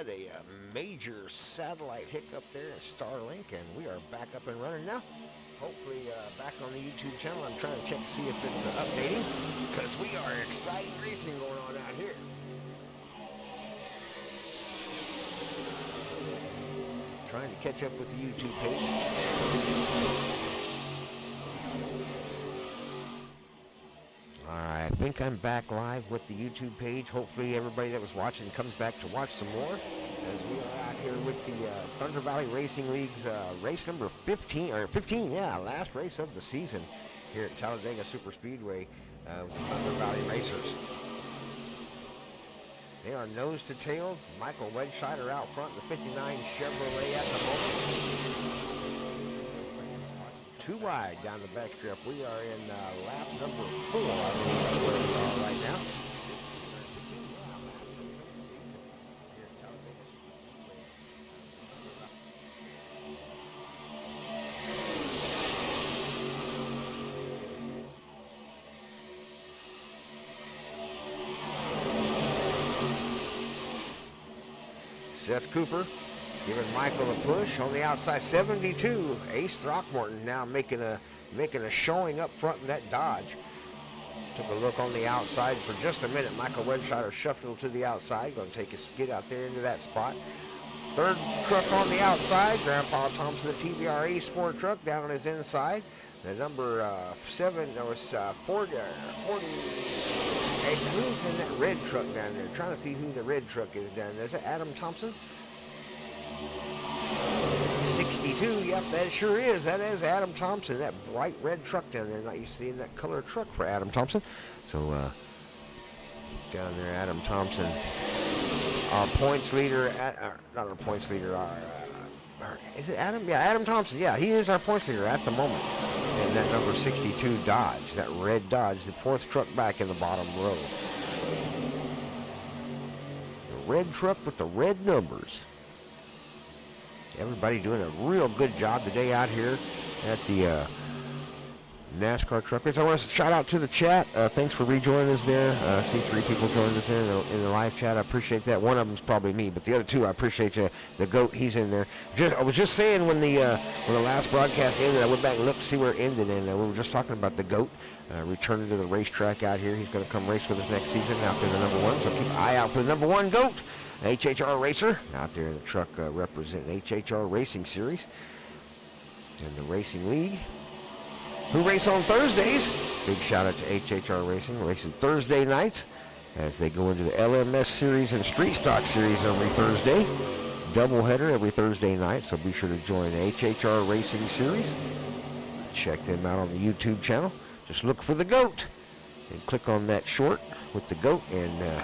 had a major satellite hiccup there at Starlink, and we are back up and running now. Hopefully back on the YouTube channel. I'm trying to check to see if it's updating, because we are exciting racing going on out here. Trying to catch up with the YouTube page. Alright, I think I'm back live with the YouTube page. Hopefully everybody that was watching comes back to watch some more, as we are out here with the Thunder Valley Racing League's race number 15, last race of the season here at Talladega Super Speedway with the Thunder Valley Racers. They are nose to tail. Michael Wedscheider out front, the 59 Chevrolet at the moment. Too wide down the back strip. We are in lap number 4, I believe that's where we are right now. Seth Cooper giving Michael a push on the outside. 72, Ace Throckmorton now making a showing up front in that Dodge. Took a look on the outside for just a minute. Michael Wedscheider shuffled to the outside. Going to take his skid out there into that spot. Third truck on the outside. Grandpa Thompson, the TVR-Esports truck down on his inside. The number 7, that was 40. Hey, who's in that red truck down there? Trying to see who the red truck is down there. Is it Adam Thompson? 62, yep, that sure is. That is Adam Thompson, that bright red truck down there. Not used to seeing that color truck for Adam Thompson. So, down there, Adam Thompson, our points leader, not our points leader, is it Adam? Yeah, Adam Thompson, yeah, he is our points leader at the moment. And that number 62 Dodge, that red Dodge, the 4th truck back in the bottom row. The red truck with the red numbers. Everybody doing a real good job today out here at the NASCAR Truck Race. I want to shout out to the chat. Thanks for rejoining us there. I see 3 people joining us there in the live chat. I appreciate that. One of them's probably me, but the other 2, I appreciate you. The GOAT, he's in there. I was just saying when the last broadcast ended, I went back and looked to see where it ended, and we were just talking about the GOAT returning to the racetrack out here. He's going to come race with us next season out there, the number 1. So keep an eye out for the number 1 GOAT. HHR racer out there in the truck representing HHR Racing Series and the Racing League, who race on Thursdays. Big shout out to HHR Racing, racing Thursday nights as they go into the LMS Series and Street Stock Series every Thursday. Doubleheader every Thursday night, so be sure to join the HHR Racing Series. Check them out on the YouTube channel. Just look for the GOAT and click on that short with the GOAT and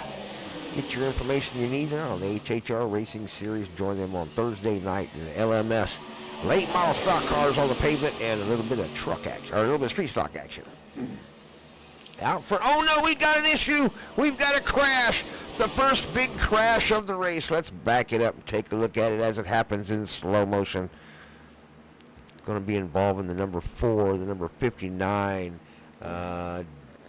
get your information you need there on the HHR Racing Series. Join them on Thursday night in the LMS. Late model stock cars on the pavement and a little bit of truck action, or a little bit of street stock action. Out for, oh no, we got an issue. We've got a crash. The first big crash of the race. Let's back it up and take a look at it as it happens in slow motion. Going to be involving the number 4, the number 59,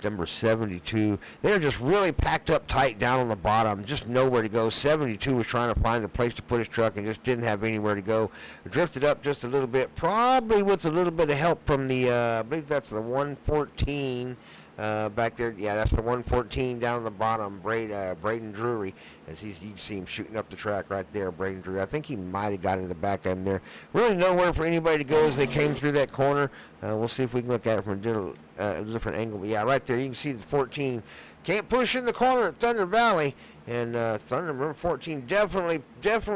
number 72. They're just really packed up tight down on the bottom, just nowhere to go. 72 was trying to find a place to put his truck and just didn't have anywhere to go. Drifted up just a little bit, probably with a little bit of help from the, I believe that's the 114 back there. Yeah, that's the 114 down on the bottom, Braden Drury, as you can see him shooting up the track right there, Braden Drury. I think he might have got in the back of him there. Really nowhere for anybody to go as they came through that corner. We'll see if we can look at it from a different angle. But yeah, right there, you can see the 14 can't push in the corner at Thunder Valley. And number 14 definitely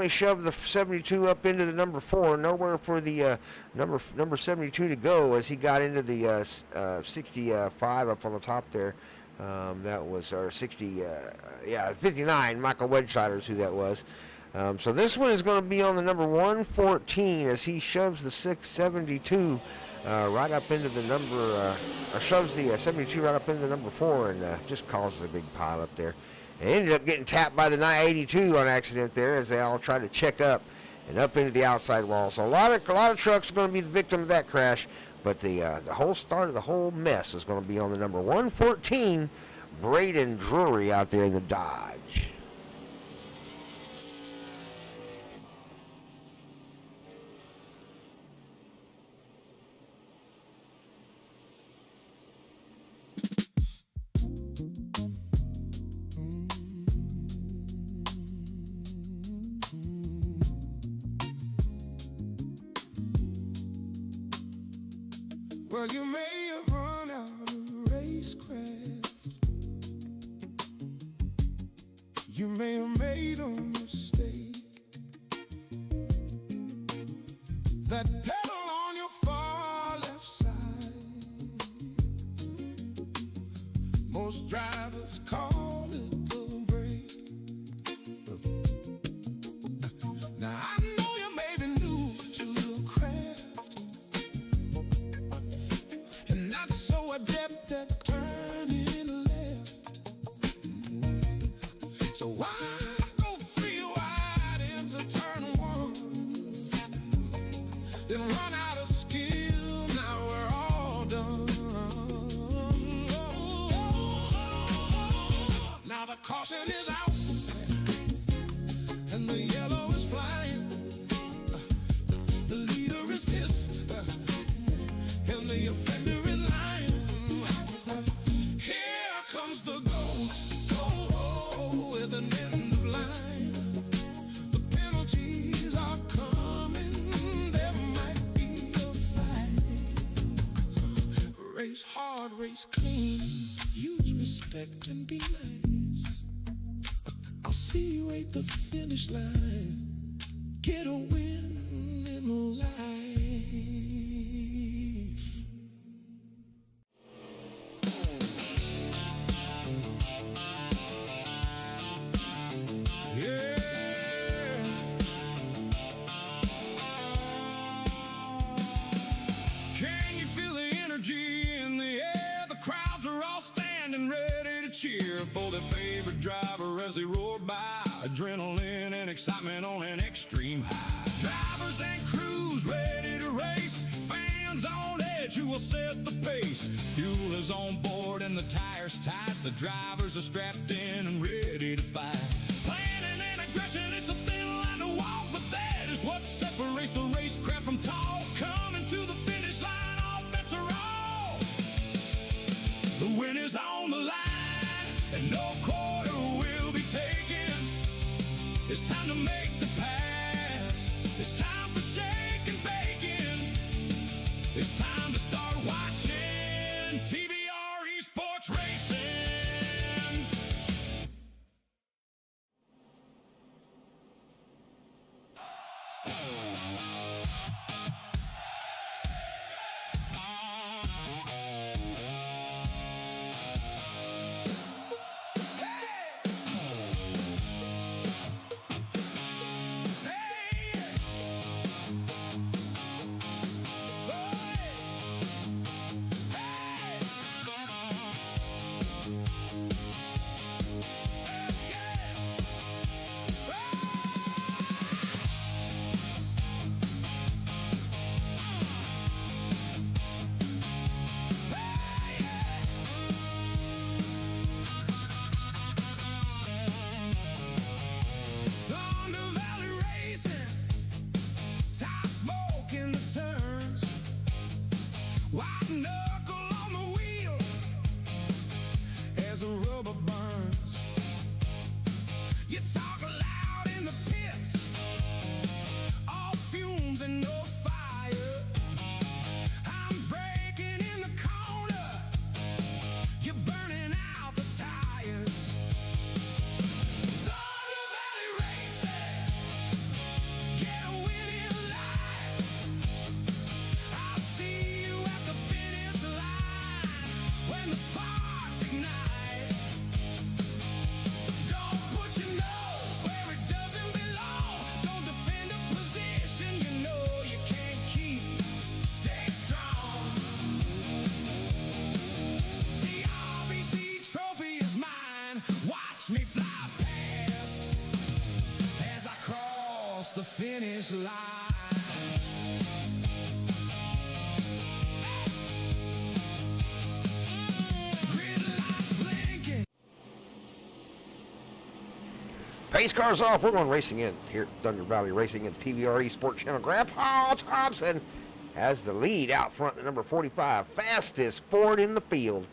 shoved the 72 up into the number 4. Nowhere for the number 72 to go as he got into the 65 up on the top there. That was our 59. Michael Wedscheider is who that was. So this one is going to be on the number 114 as he shoves the 672 right up into the number, or shoves the 72 right up into the number 4 and just causes a big pile up there. And ended up getting tapped by the 982 on accident there as they all tried to check up and up into the outside wall. So a lot of trucks are going to be the victim of that crash. But the whole start of the whole mess was going to be on the number 114, Braden Drury out there in the Dodge. Well, you may have run out of racecraft. You may have made a mistake. That pedal on your far left side, most drivers call it the brake. Now I know you may be new to the craft and not so adept at turning left. So why go free wide into turn one, then run out of skill? Now we're all done. Now the caution is out and the yellow is flying. The leader is pissed and the offender is lying. Here comes the goat, with an end of line. The penalties are coming, there might be a fight. Race hard, race clean, use respect and be nice. I'll see you at the finish line. Get a win in life. Yeah. Can you feel the energy in the air? The crowds are all standing ready to cheer for their favorite driver as they roar by. Adrenaline and excitement on an extreme high. Drivers and crews ready to race. Fans on edge who will set the pace. Fuel is on board and the tires tight. The drivers are strapped in and ready to fight. Planning and aggression, it's a thin line to walk, but that is what separates the racecraft from talk. Coming to the finish line, all bets are off. The win is on the line, and no quarter will be taken. It's time to make the pass. It's time for shake and bacon. It's time to start watching TVR-Esports racing. White knuckle on the wheel as the rubber burns. You talk loud in the pits, all fumes and no fire. I'm breaking in the corner, you're burning out the tires. Thunder Valley Racing, get a win in life. I'll see you at the finish line when the sparks ignite. Don't put your nose where it doesn't belong. Don't defend a position you know you can't keep. Stay strong. The RBC trophy is mine. Watch me fly past as I cross the finish line. Pace cars off. We're going racing in here at Thunder Valley Racing at the TVR-Esports channel. Grandpa Thompson has the lead out front, the number 45, fastest Ford in the field.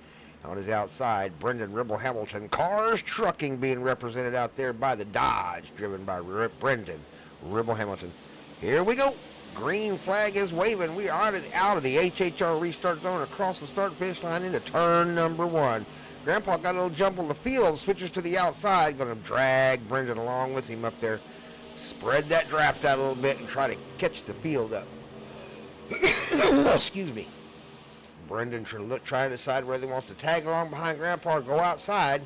On his outside, Brendan Ribble Hamilton. Cars Trucking being represented out there by the Dodge, driven by Brendan Ribble Hamilton. Here we go. Green flag is waving. We are out of the HHR restart zone across the start finish line into turn number 1. Grandpa got a little jump on the field, switches to the outside, going to drag Brendan along with him up there. Spread that draft out a little bit and try to catch the field up. Excuse me. Brendan trying to decide whether he wants to tag along behind Grandpa or go outside.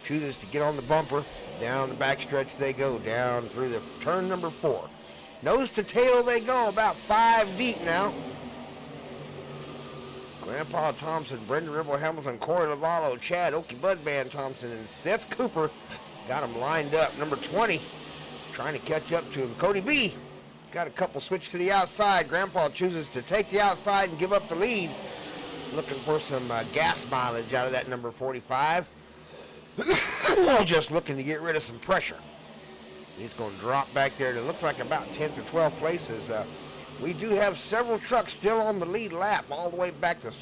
Chooses to get on the bumper. Down the backstretch they go, down through the turn number 4. Nose to tail they go, about 5 deep now. Grandpa Thompson, Brendan Ribble Hamilton, Corey Lavallo, Chad Okie Budman Thompson, and Seth Cooper got him lined up. Number 20 trying to catch up to him. Cody B got a couple switch to the outside. Grandpa chooses to take the outside and give up the lead. Looking for some gas mileage out of that number 45. Just looking to get rid of some pressure. He's going to drop back there to looks like about 10th or 12th places. We do have several trucks still on the lead lap, all the way back to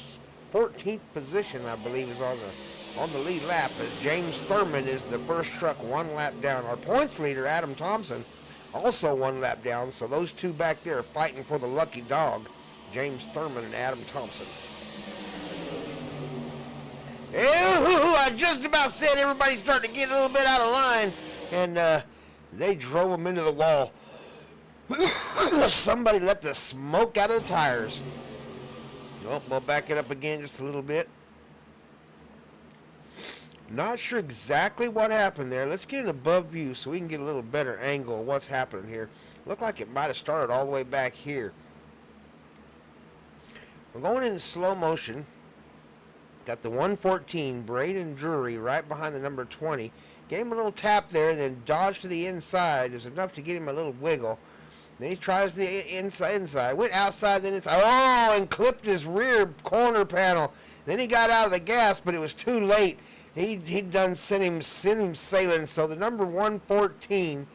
14th position, I believe, is on the lead lap. As James Thurman is the first truck 1 lap down. Our points leader, Adam Thompson, also 1 lap down. So those two back there fighting for the lucky dog, James Thurman and Adam Thompson. Ew, I just about said everybody's starting to get a little bit out of line, and they drove them into the wall. Somebody let the smoke out of the tires. Oh, we'll back it up again just a little bit. Not sure exactly what happened there. Let's get an above view so we can get a little better angle of what's happening here. Looked like it might have started all the way back here. We're going in slow motion. Got the 114, Braden Drury, right behind the number 20. Gave him a little tap there, then dodged to the inside. It was enough to get him a little wiggle. Then he tries the inside. Went outside, then inside. Oh, and clipped his rear corner panel. Then he got out of the gas, but it was too late. He'd done sent him sailing. So the number 114,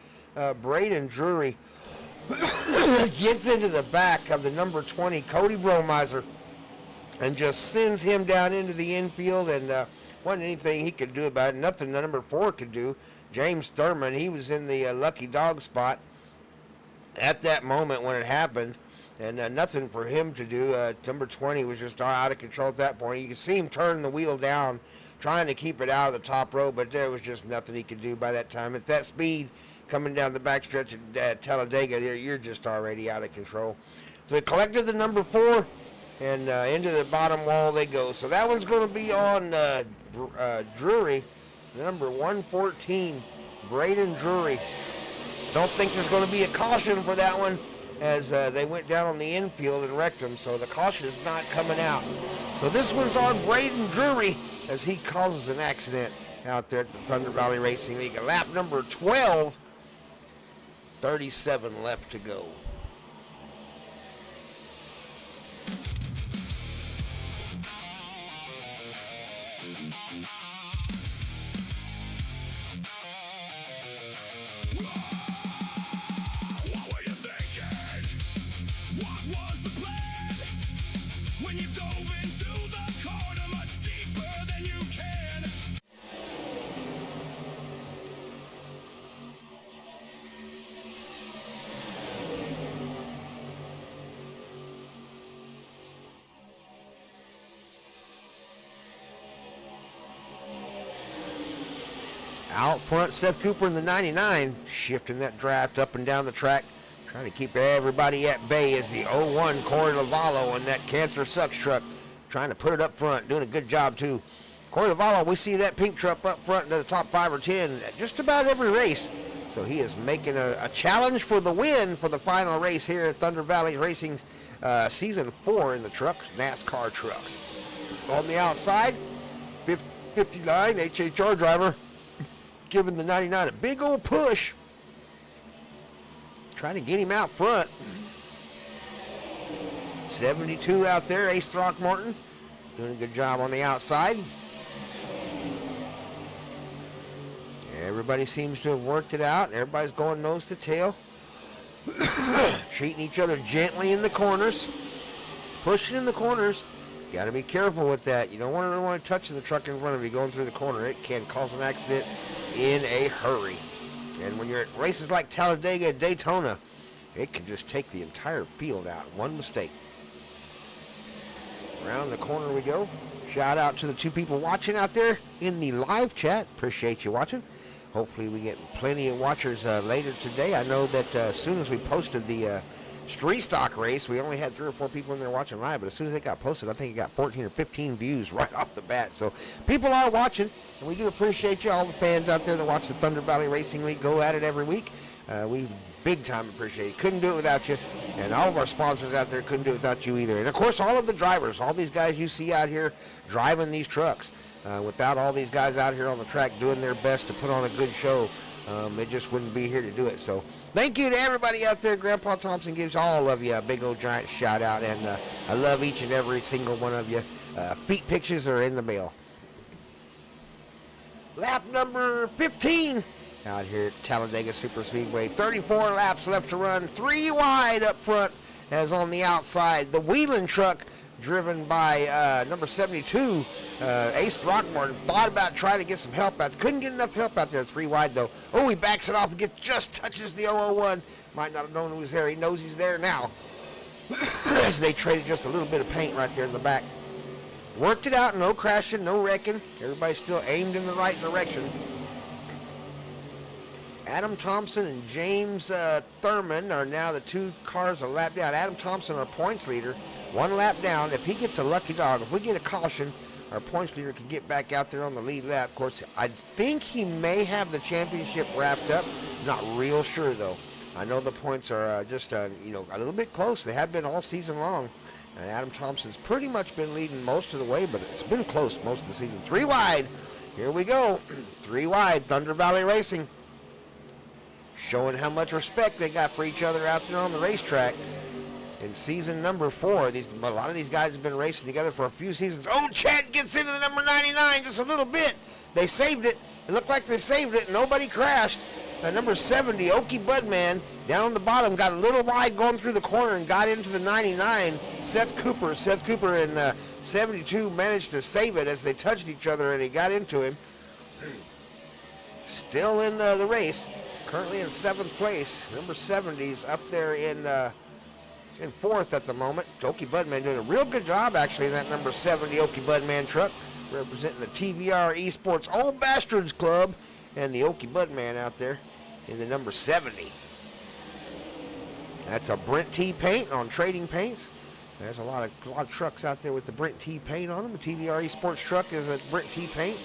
Braden Drury, gets into the back of the number 20, Cody Bromiser, and just sends him down into the infield, and wasn't anything he could do about it. Nothing the number 4 could do. James Thurman, he was in the lucky dog spot at that moment when it happened, and nothing for him to do. Number 20 was just out of control at that point. You could see him turn the wheel down, trying to keep it out of the top row, but there was just nothing he could do by that time. At that speed, coming down the backstretch at Talladega, you're just already out of control. So he collected the number 4, and into the bottom wall they go. So that one's going to be on Drury, the number 114, Braden Drury. Don't think there's going to be a caution for that one, as they went down on the infield and wrecked him. So the caution is not coming out. So this one's on Braden Drury as he causes an accident out there at the Thunder Valley Racing League. Lap number 12, 37 left to go. Out front, Seth Cooper in the 99, shifting that draft up and down the track, trying to keep everybody at bay as the 01 Corey Lavallo in that Cancer Sucks truck, trying to put it up front, doing a good job too. Corey Lavallo, we see that pink truck up front into the top 5 or 10 at just about every race. So he is making a challenge for the win for the final race here at Thunder Valley Racing's Season 4 in the trucks, NASCAR Trucks. On the outside, 59 HHR driver, giving the 99 a big old push, trying to get him out front. 72 out there, Ace Throckmorton, doing a good job on the outside. Everybody seems to have worked it out. Everybody's going nose to tail, treating each other gently in the corners, pushing in the corners. Got to be careful with that. You don't want to touch the truck in front of you going through the corner. It can cause an accident in a hurry. And when you're at races like Talladega, Daytona, it can just take the entire field out. One mistake. Around the corner we go. Shout out to the two people watching out there in the live chat. Appreciate you watching. Hopefully we get plenty of watchers later today. I know that as soon as we posted the street stock race, we only had 3 or 4 people in there watching live, but as soon as it got posted, I think it got 14 or 15 views right off the bat. So people are watching, and we do appreciate you, all the fans out there that watch the Thunder Valley Racing League, go at it every week. We big time appreciate it. Couldn't do it without you, and all of our sponsors out there couldn't do it without you either. And of course, all of the drivers, all these guys you see out here driving these trucks. Without all these guys out here on the track doing their best to put on a good show, they just wouldn't be here to do it. So thank you to everybody out there. Grandpa Thompson gives all of you a big old giant shout out, and I love each and every single one of you. Feet pictures are in the mail. Lap number 15 out here at Talladega Super Speedway. 34 laps left to run. 3 wide up front as on the outside. The Wheeling truck, driven by number 72, Ace Throckmorton, thought about trying to get some help out. Couldn't get enough help out there. 3 wide though. Oh, he backs it off and just touches the 001. Might not have known he was there. He knows he's there now. As they traded just a little bit of paint right there in the back. Worked it out. No crashing, no wrecking. Everybody still aimed in the right direction. Adam Thompson and James Thurman are now the 2 cars a lap down. Adam Thompson, our points leader, 1 lap down. If he gets a lucky dog, if we get a caution, our points leader could get back out there on the lead lap. Of course, I think he may have the championship wrapped up. Not real sure, though. I know the points are just a little bit close. They have been all season long. And Adam Thompson's pretty much been leading most of the way, but it's been close most of the season. 3 wide. Here we go. 3 wide. Thunder Valley Racing. Showing how much respect they got for each other out there on the racetrack. In season number 4, a lot of these guys have been racing together for a few seasons. Oh, Chad gets into the number 99 just a little bit. They saved it. It looked like they saved it. Nobody crashed. Number 70, Okie Budman, down on the bottom, got a little wide going through the corner and got into the 99. Seth Cooper and 72 managed to save it as they touched each other, and he got into him. Still in the race. Currently in 7th place. Number 70's up there in 4th at the moment. Okie Budman doing a real good job, actually, in that number 70 Okie Budman truck, representing the TVR-Esports Old Bastards Club, and the Okie Budman out there in the number 70. That's a Brent T paint on Trading Paints. There's a lot of trucks out there with the Brent T paint on them. The TVR-Esports truck is a Brent T paint.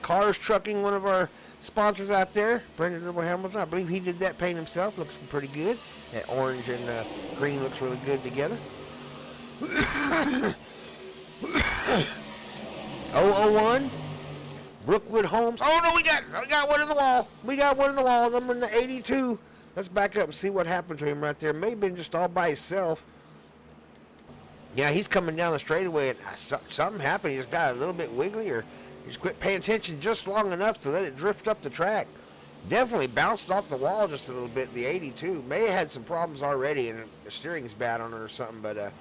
Cars Trucking, one of our sponsors out there, Brendan Double Hamilton. I believe he did that paint himself. Looks pretty good. That orange and green looks really good together. 001, Brookwood Homes. Oh no, we got one in the wall. We got one in the wall. Number 82. Let's back up and see what happened to him right there. May have been just all by himself. Yeah, he's coming down the straightaway and something happened. He just got a little bit wiggly, or he just quit paying attention just long enough to let it drift up the track. Definitely bounced off the wall just a little bit. The 82 may have had some problems already, and the steering's bad on it or something, but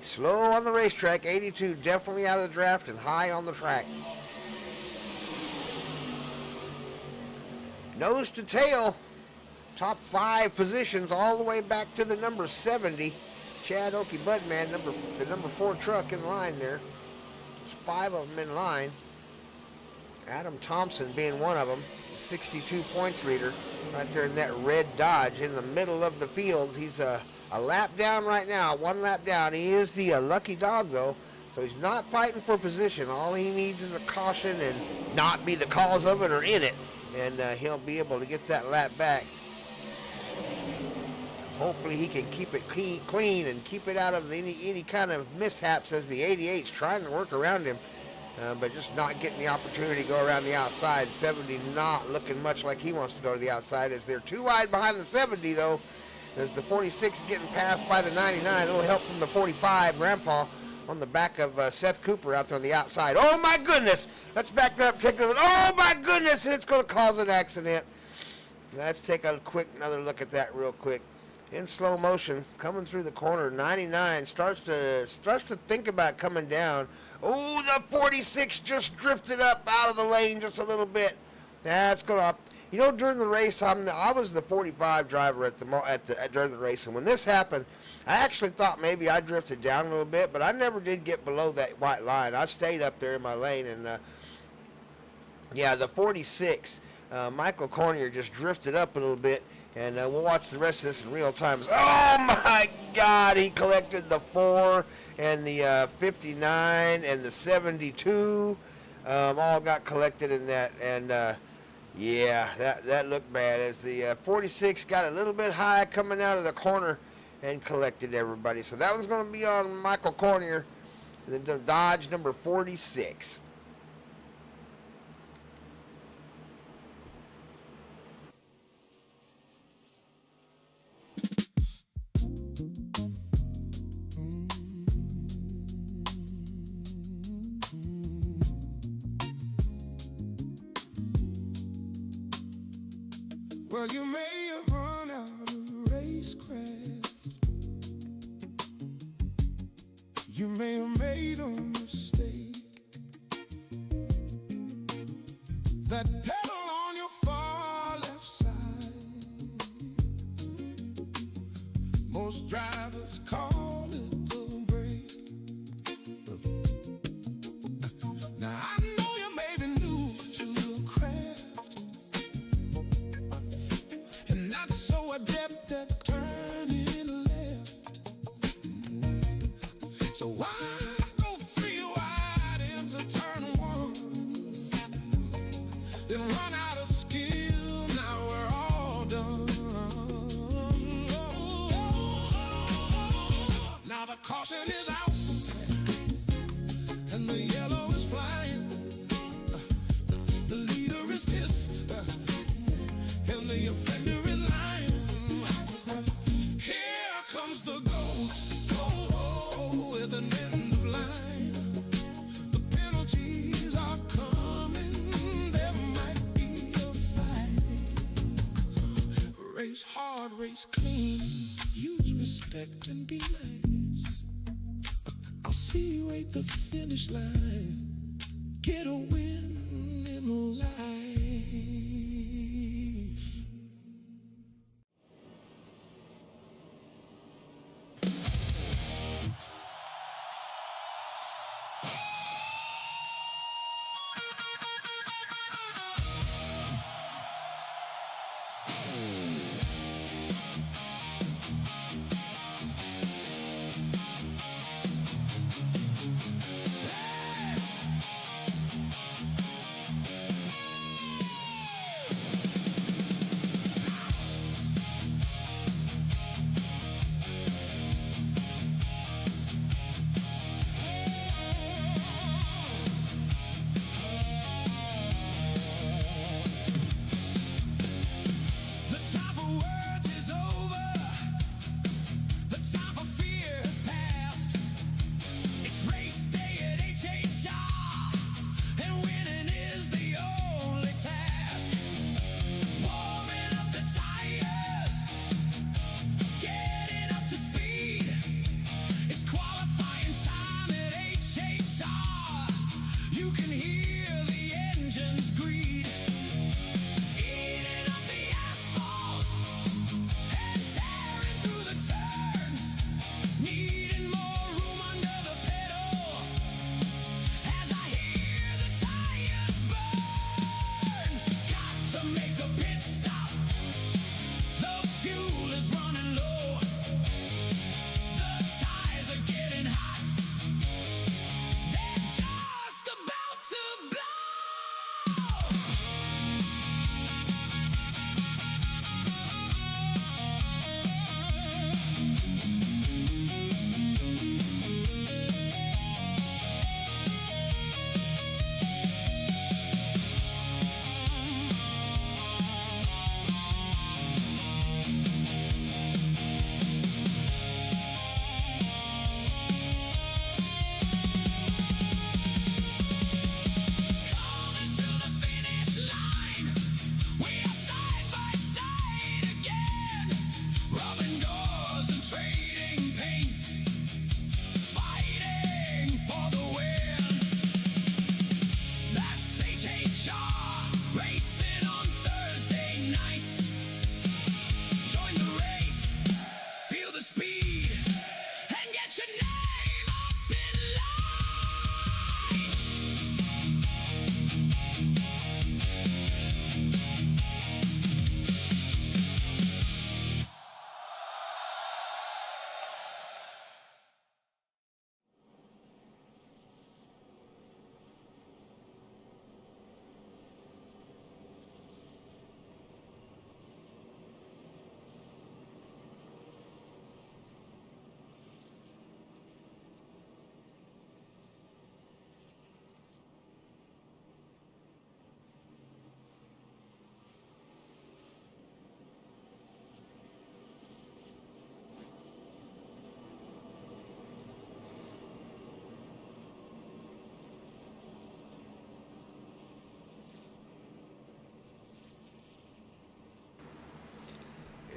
slow on the racetrack. 82 definitely out of the draft and high on the track. Nose to tail, top 5 positions all the way back to the number 70. Chad Okie Budman, the number 4 truck in line there. There's 5 of them in line. Adam Thompson being one of them, 62 points leader, right there in that red Dodge in the middle of the fields. He's a lap down right now, 1 lap down. He is the lucky dog though, so he's not fighting for position. All he needs is a caution and not be the cause of it or in it, and he'll be able to get that lap back. Hopefully he can keep it clean and keep it out of any kind of mishaps as the 88's trying to work around him, but just not getting the opportunity to go around the outside. 70 not looking much like he wants to go to the outside, as they're 2 wide behind the 70 though. As the 46 getting passed by the 99. A little help from the 45, Grandpa, on the back of Seth Cooper out there on the outside. Oh my goodness! Let's back that up, take a look. Oh my goodness! It's going to cause an accident. Let's take another look at that real quick. In slow motion, coming through the corner. 99 starts to think about coming down. Oh, the 46 just drifted up out of the lane just a little bit. That's going to. You know, during the race, I was the 45 driver during the race, and when this happened, I actually thought maybe I drifted down a little bit, but I never did get below that white line. I stayed up there in my lane, and yeah, the 46, Michael Cornier just drifted up a little bit, and we'll watch the rest of this in real time. Oh my God, he collected the 4 and the 59 and the 72, all got collected in that, and yeah, that looked bad as the 46 got a little bit high coming out of the corner and collected everybody. So that one's going to be on Michael Cornier, the Dodge number 46. Well, you may have run out of racecraft. You may have made a mistake. That pedal on your far left side, most drivers call it the brake. Now I know you may be new to the craft and not so adept at turning left. So why go 3 wide into turn 1, then run out of skill? Now we're all done. Now the caution is out and the yellow is flying. The leader is pissed and the offender is lying. Here comes the goat, with an end of line. The penalties are coming, there might be a fight. Race hard, race clean, use respect and be nice. I'll see you at the finish line, get a win in life.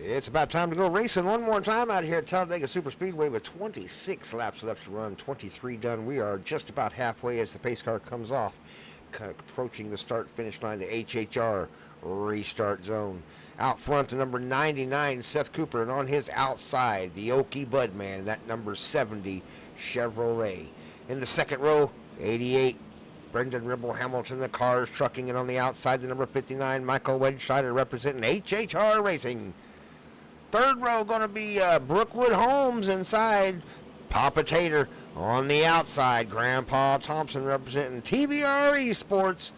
It's about time to go racing one more time out here at Talladega Superspeedway with 26 laps left to run, 23 done. We are just about halfway as the pace car comes off, approaching the start-finish line, the HHR restart zone. Out front, the number 99, Seth Cooper, and on his outside, the Okie Budman, that number 70, Chevrolet. In the second row, 88, Brendan Ribble Hamilton, the cars trucking it on the outside, the number 59, Michael Wedscheider, representing HHR Racing. Third row going to be Brookwood Holmes inside, Papa Tater on the outside, Grandpa Thompson representing TVR-Esports.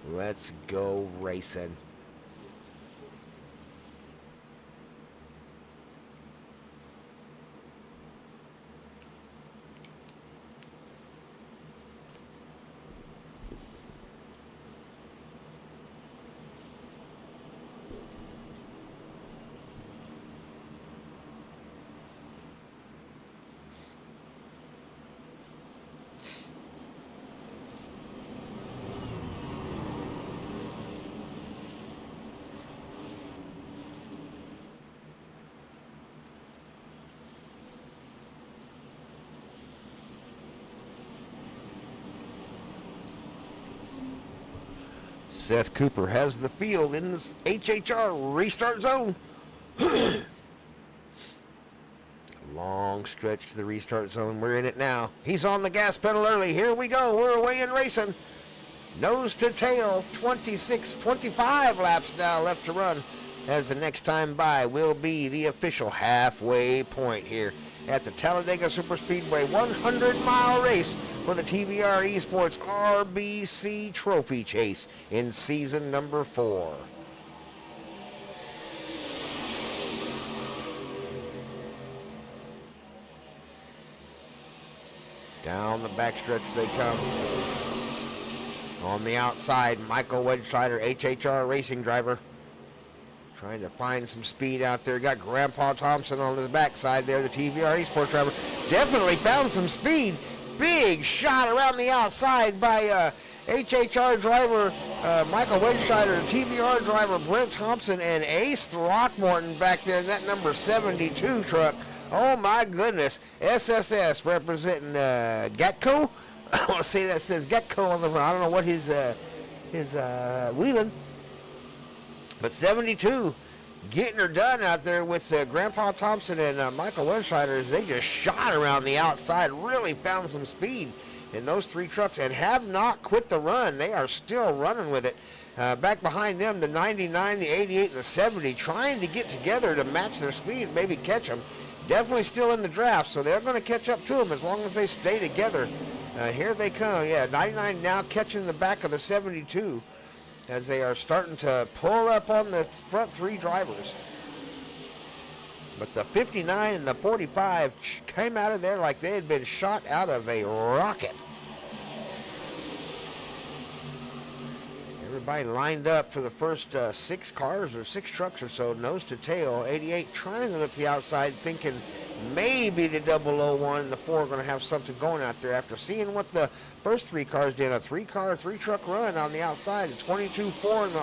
Let's go racing. Seth Cooper has the field in the HHR restart zone. Long stretch to the restart zone. We're in it now. He's on the gas pedal early. Here we go. We're away in racing. Nose to tail. 25 laps now left to run, as the next time by will be the official halfway point here at the Talladega Superspeedway 100-mile race for the TVR-Esports RBC Trophy Chase in season number 4. Down the backstretch they come. On the outside, Michael Wedscheider, HHR Racing driver, trying to find some speed out there. Got Grandpa Thompson on his backside there, the TVR-Esports driver. Definitely found some speed. Big shot around the outside by HHR driver Michael Wedscheider, TVR driver Brent Thompson, and Ace Throckmorton back there in that number 72 truck. Oh my goodness. SSS representing Getco. I want to say that says Getco on the front. I don't know what his wheeling. But 72 getting her done out there with Grandpa Thompson and Michael Wedscheider. They just shot around the outside, really found some speed in those three trucks and have not quit the run. They are still running with it. Back behind them, the 99, the 88, and the 70, trying to get together to match their speed, maybe catch them. Definitely still in the draft, so they're going to catch up to them as long as they stay together. Here they come. Yeah, 99 now catching the back of the 72. As they are starting to pull up on the front three drivers. But the 59 and the 45 came out of there like they had been shot out of a rocket. Everybody lined up for the first 6 cars or 6 trucks or so, nose to tail. 88 trying to look to the outside, thinking maybe the 001 and the 4 are going to have something going out there after seeing what the first 3 cars did. A 3-truck run on the outside, the 22-4 and the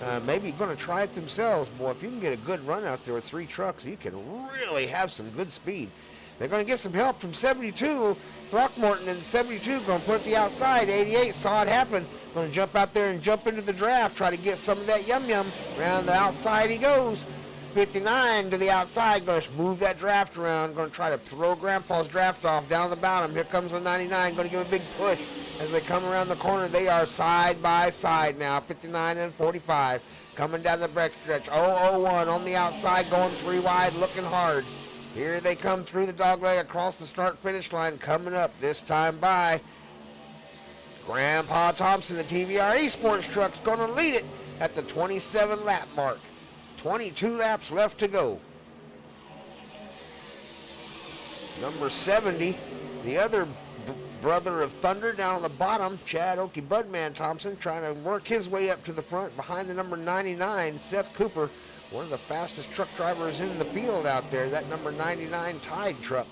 001. Maybe going to try it themselves. Boy, if you can get a good run out there with 3 trucks, you can really have some good speed. They're going to get some help from 72. Throckmorton and 72 going to put it the outside. 88 saw it happen. Going to jump out there and jump into the draft, try to get some of that yum-yum. Around the outside he goes. 59 to the outside, going to move that draft around, going to try to throw Grandpa's draft off down the bottom. Here comes the 99, going to give a big push as they come around the corner. They are side by side now, 59 and 45, coming down the backstretch. 001 on the outside, going 3 wide, looking hard. Here they come through the dogleg across the start-finish line, coming up this time by Grandpa Thompson, the TVR-Esports truck's going to lead it at the 27-lap mark. 22 laps left to go. Number 70, the other brother of Thunder down on the bottom, Chad Okie Budman Thompson, trying to work his way up to the front behind the number 99, Seth Cooper, one of the fastest truck drivers in the field out there, that number 99 Tide truck.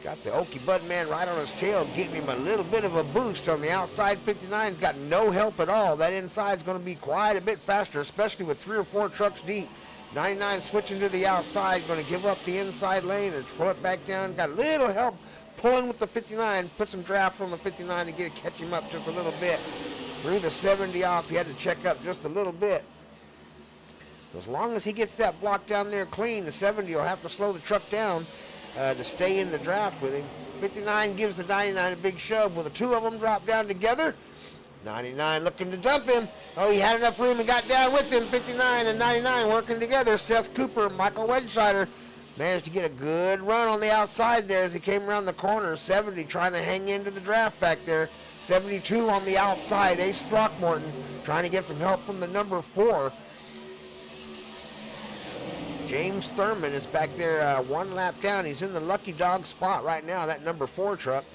Got the Okie Bud man right on his tail, getting him a little bit of a boost on the outside. 59's got no help at all. That inside's going to be quite a bit faster, especially with 3 or 4 trucks deep. 99 switching to the outside, going to give up the inside lane and pull it back down. Got a little help pulling with the 59. Put some draft on the 59 to catch him up just a little bit. Threw the 70 off. He had to check up just a little bit. As long as he gets that block down there clean, the 70 will have to slow the truck down to stay in the draft with him. 59 gives the 99 a big shove. Will the 2 of them drop down together? 99 looking to dump him. Oh, he had enough room and got down with him. 59 and 99 working together. Seth Cooper, Michael Wedgesider managed to get a good run on the outside there as he came around the corner. 70 trying to hang into the draft back there. 72 on the outside. Ace Throckmorton trying to get some help from the number 4. James Thurman is back there 1 lap down. He's in the lucky dog spot right now, that number 4 truck.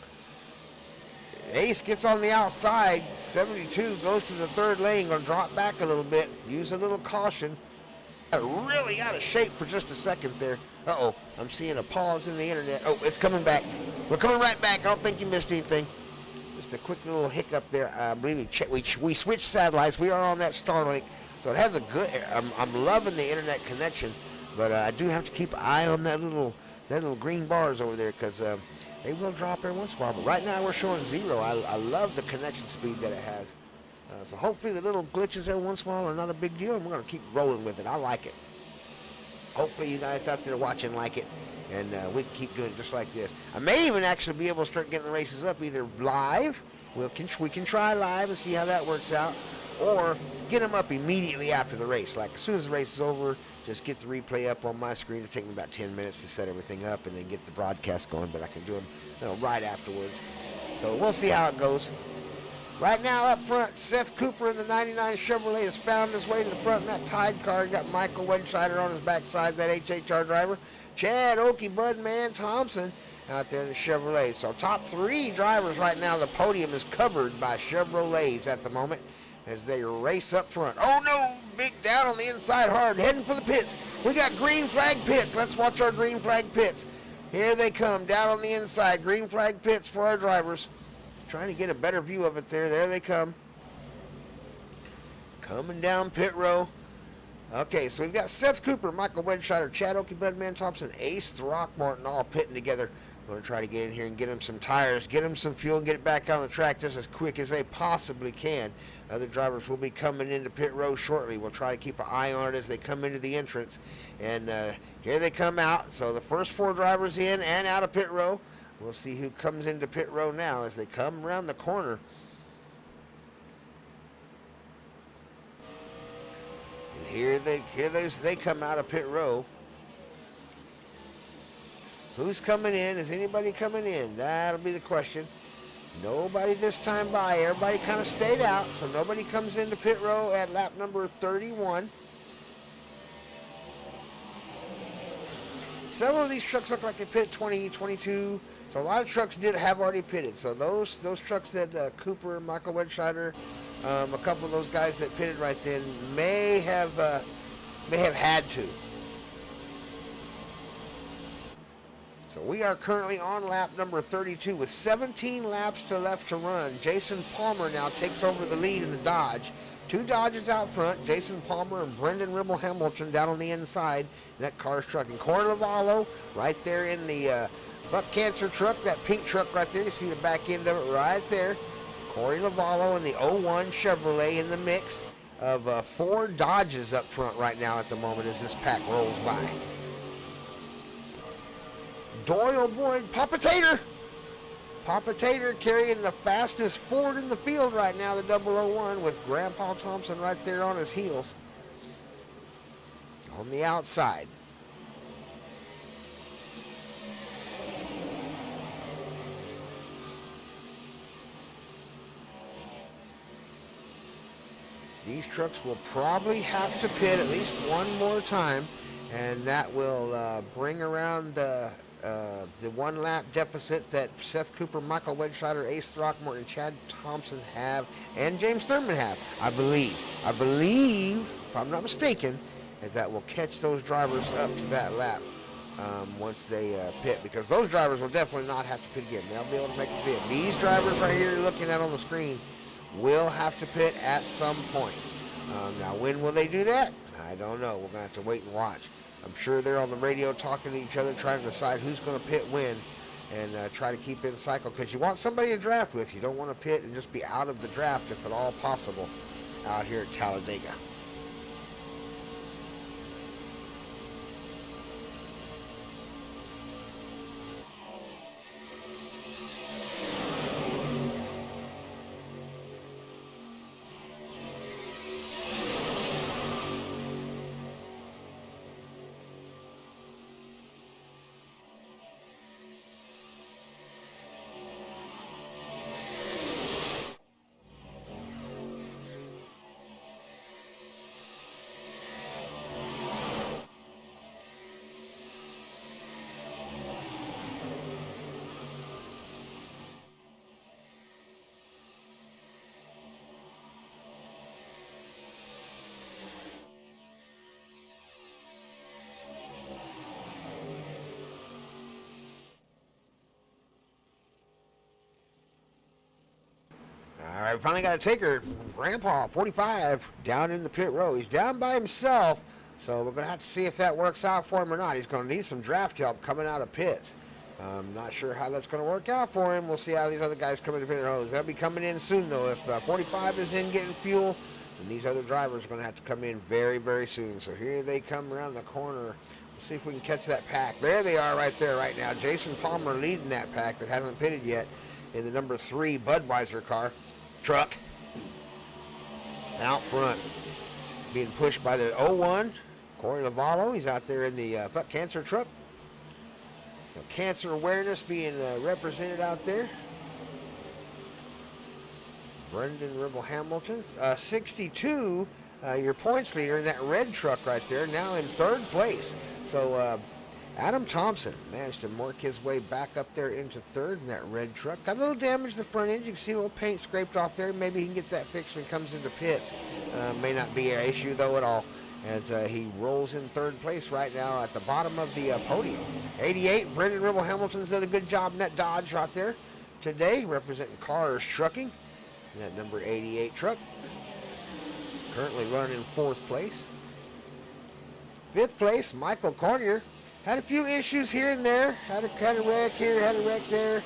Ace gets on the outside. 72 goes to the 3rd lane, going to drop back a little bit. Use a little caution. Really out of shape for just a second there. Uh-oh, I'm seeing a pause in the internet. Oh, it's coming back. We're coming right back. I don't think you missed anything. Just a quick little hiccup there. I believe we switched satellites. We are on that Starlink, so it has a good, I'm loving the internet connection. But I do have to keep an eye on that little green bars over there because they will drop every once in a while. But right now we're showing 0. I love the connection speed that it has. So hopefully the little glitches every once in a while are not a big deal, and we're going to keep rolling with it. I like it. Hopefully you guys out there watching like it, and we can keep doing it just like this. I may even actually be able to start getting the races up either live. We can try live and see how that works out, or get them up immediately after the race. Like as soon as the race is over, just get the replay up on my screen. It'll take me about 10 minutes to set everything up and then get the broadcast going, but I can do them right afterwards. So we'll see how it goes. Right now up front, Seth Cooper in the 99 Chevrolet has found his way to the front in that Tide car. Got Michael Wedgesider on his backside, that HHR driver. Chad Okie Budman Thompson out there in the Chevrolet. So top 3 drivers right now. The podium is covered by Chevrolets at the moment as they race up front. Oh no, big down on the inside hard, heading for the pits. We got green flag pits. Let's watch our green flag pits. Here they come, down on the inside. Green flag pits for our drivers. Trying to get a better view of it there. There they come. Coming down pit row. Okay, so we've got Seth Cooper, Michael Wedgesider, Chad Okie Budman Thompson, Ace Throckmorton all pitting together. We're going to try to get in here and get them some tires, get them some fuel, and get it back on the track just as quick as they possibly can. Other drivers will be coming into pit row shortly. We'll try to keep an eye on it as they come into the entrance. And here they come out. So the first 4 drivers in and out of pit row. We'll see who comes into pit row now as they come around the corner. And here they come out of pit row. Who's coming in? Is anybody coming in? That'll be the question. Nobody this time by. Everybody kind of stayed out, so nobody comes into pit row at lap number 31. Several of these trucks look like they pit 20, 22. So a lot of trucks have already pitted. So those trucks that Cooper, Michael Wedgesider, a couple of those guys that pitted right then may have had to. So we are currently on lap number 32 with 17 laps left to run. Jason Palmer now takes over the lead in the Dodge. 2 Dodges out front, Jason Palmer and Brendan Ribble Hamilton down on the inside. That car's truck. And Corey Lavallo right there in the Buck Cancer truck, that pink truck right there. You see the back end of it right there. Corey Lavallo in the 01 Chevrolet in the mix of 4 Dodges up front right now at the moment as this pack rolls by. Doyle Boyd, Papa Tater carrying the fastest Ford in the field right now, the 001, with Grandpa Thompson right there on his heels. On the outside. These trucks will probably have to pit at least one more time, and that will bring around the 1 lap deficit that Seth Cooper, Michael Wedgesider, Ace Throckmorton, and Chad Thompson have, and James Thurman have, I believe, if I'm not mistaken, is that will catch those drivers up to that lap. once they pit, because those drivers will definitely not have to pit again. They'll be able to make it fit. These drivers right here you're looking at on the screen will have to pit at some point. Now, when will they do that? I don't know. We're going to have to wait and watch. I'm sure they're on the radio talking to each other, trying to decide who's going to pit when, and try to keep in cycle, because you want somebody to draft with. You don't want to pit and just be out of the draft if at all possible out here at Talladega. All right, finally got a taker. Grandpa, 45, down in the pit row. He's down by himself, so we're going to have to see if that works out for him or not. He's going to need some draft help coming out of pits. I'm not sure how that's going to work out for him. We'll see how these other guys come into pit rows. They'll be coming in soon, though. If 45 is in getting fuel, then these other drivers are going to have to come in very, very soon. So here they come around the corner. We'll see if we can catch that pack. There they are right there right now. Jason Palmer leading that pack that hasn't pitted yet in the number 3 Budweiser truck out front, being pushed by the 01 Corey Lavallo. He's out there in the Fuck Cancer truck. So cancer awareness being represented out there. Brendan Ribble Hamilton, 62, your points leader in that red truck right there, now in 3rd place. So Adam Thompson managed to work his way back up there into 3rd in that red truck. Got a little damage to the front end. You can see a little paint scraped off there. Maybe he can get that fixed when he comes into pits. May not be an issue, though, at all, as he rolls in 3rd place right now at the bottom of the podium. 88, Brendan Ribble Hamilton's done a good job in that Dodge right there today, representing Cars Trucking in that number 88 truck. Currently running in 4th place. 5th place, Michael Cornier. Had a few issues here and there. Had a wreck here, had a wreck there.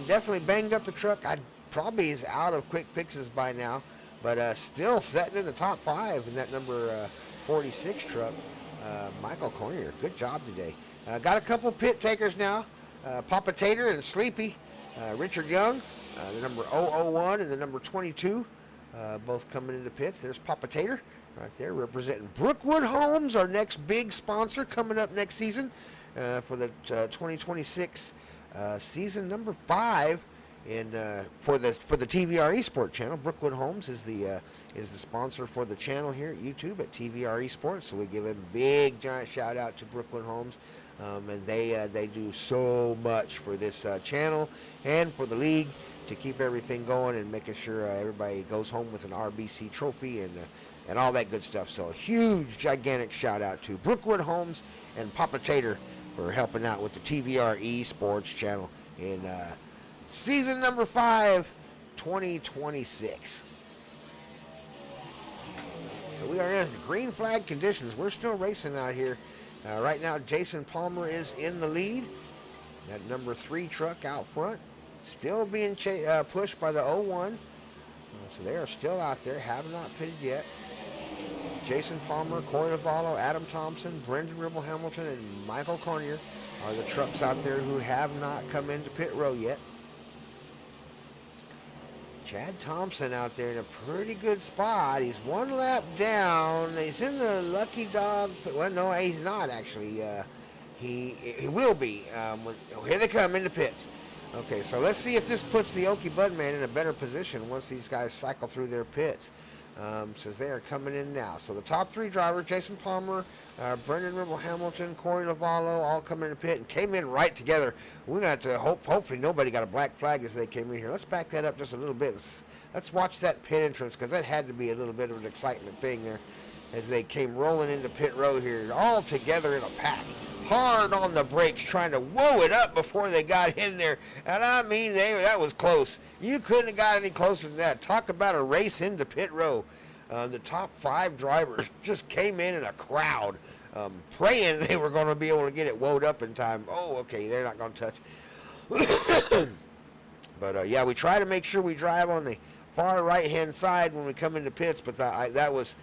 Definitely banged up the truck. Probably is out of quick fixes by now, but still sitting in the top 5 in that number 46 truck. Michael Cornier, good job today. Got a couple pit takers now. Papa Tater and Sleepy. Richard Young, the number 001 and the number 22, both coming into pits. There's Papa Tater right there representing Brookwood Homes, our next big sponsor coming up next season for the 2026 season number 5. And for the TVR-Esports channel, Brookwood Homes is the sponsor for the channel here at YouTube at TVR-Esports. So we give a big giant shout out to Brookwood Homes, and they do so much for this channel and for the league to keep everything going and making sure everybody goes home with an RBC trophy and all that good stuff. So a huge, gigantic shout out to Brookwood Homes and Papa Tater for helping out with the TVR-Esports channel in season number 5, 2026. So we are in green flag conditions. We're still racing out here. Right now, Jason Palmer is in the lead. That number 3 truck out front. Still being pushed by the 01. So they are still out there, have not pitted yet. Jason Palmer, Corey Lavallo, Adam Thompson, Brendan Ribble Hamilton, and Michael Cornier are the trucks out there who have not come into pit row yet. Chad Thompson out there in a pretty good spot. He's 1 lap down. He's in the lucky dog. Well, no, he's not actually. He will be. Here they come into pits. Okay, so let's see if this puts the Okie Budman in a better position once these guys cycle through their pits. Says they are coming in now. So the top 3 drivers, Jason Palmer, Brendan Ribble Hamilton, Corey Lavallo, all come into pit and came in right together. We got to hopefully nobody got a black flag as they came in here. Let's back that up just a little bit. Let's watch that pit entrance, because that had to be a little bit of an excitement thing there as they came rolling into pit row here, all together in a pack. hard on the brakes, trying to whoa it up before they got in there. And I mean, that was close. You couldn't have got any closer than that. Talk about a race into pit row. The top 5 drivers just came in a crowd, praying they were going to be able to get it woed up in time. Oh, okay, they're not going to touch. But yeah, we try to make sure we drive on the far right-hand side when we come into pits, but that was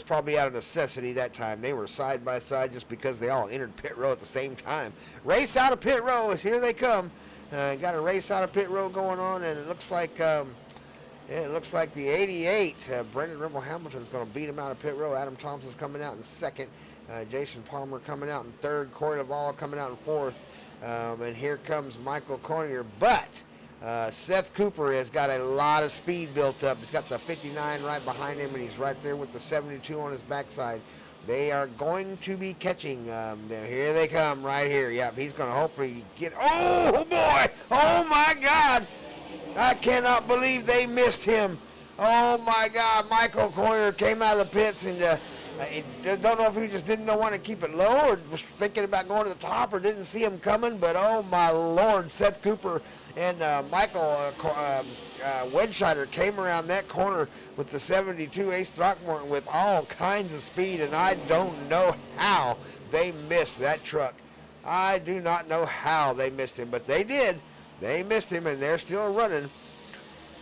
probably out of necessity that time. They were side by side just because they all entered pit row at the same time. Race out of pit row, as here they come. Got a race out of pit row going on, and it looks like the 88, Brendan Rimble Hamilton's going to beat him out of pit row. Adam Thompson's coming out in second. Jason Palmer coming out in third. Corey Laval coming out in fourth. And here comes Michael Cornier. But Seth Cooper has got a lot of speed built up. He's got the 59 right behind him, and he's right there with the 72 on his backside. They are going to be catching. Here they come right here. Yep, he's going to hopefully get. Oh, boy. Oh, my God. I cannot believe they missed him. Oh, my God. Michael Cornier came out of the pits and I don't know if he just didn't want to keep it low or was thinking about going to the top or didn't see him coming. But, oh, my Lord, Seth Cooper and Michael Wedscheider came around that corner with the 72 Ace Throckmorton with all kinds of speed, and I don't know how they missed that truck. I do not know how they missed him, but they did. They missed him, and they're still running.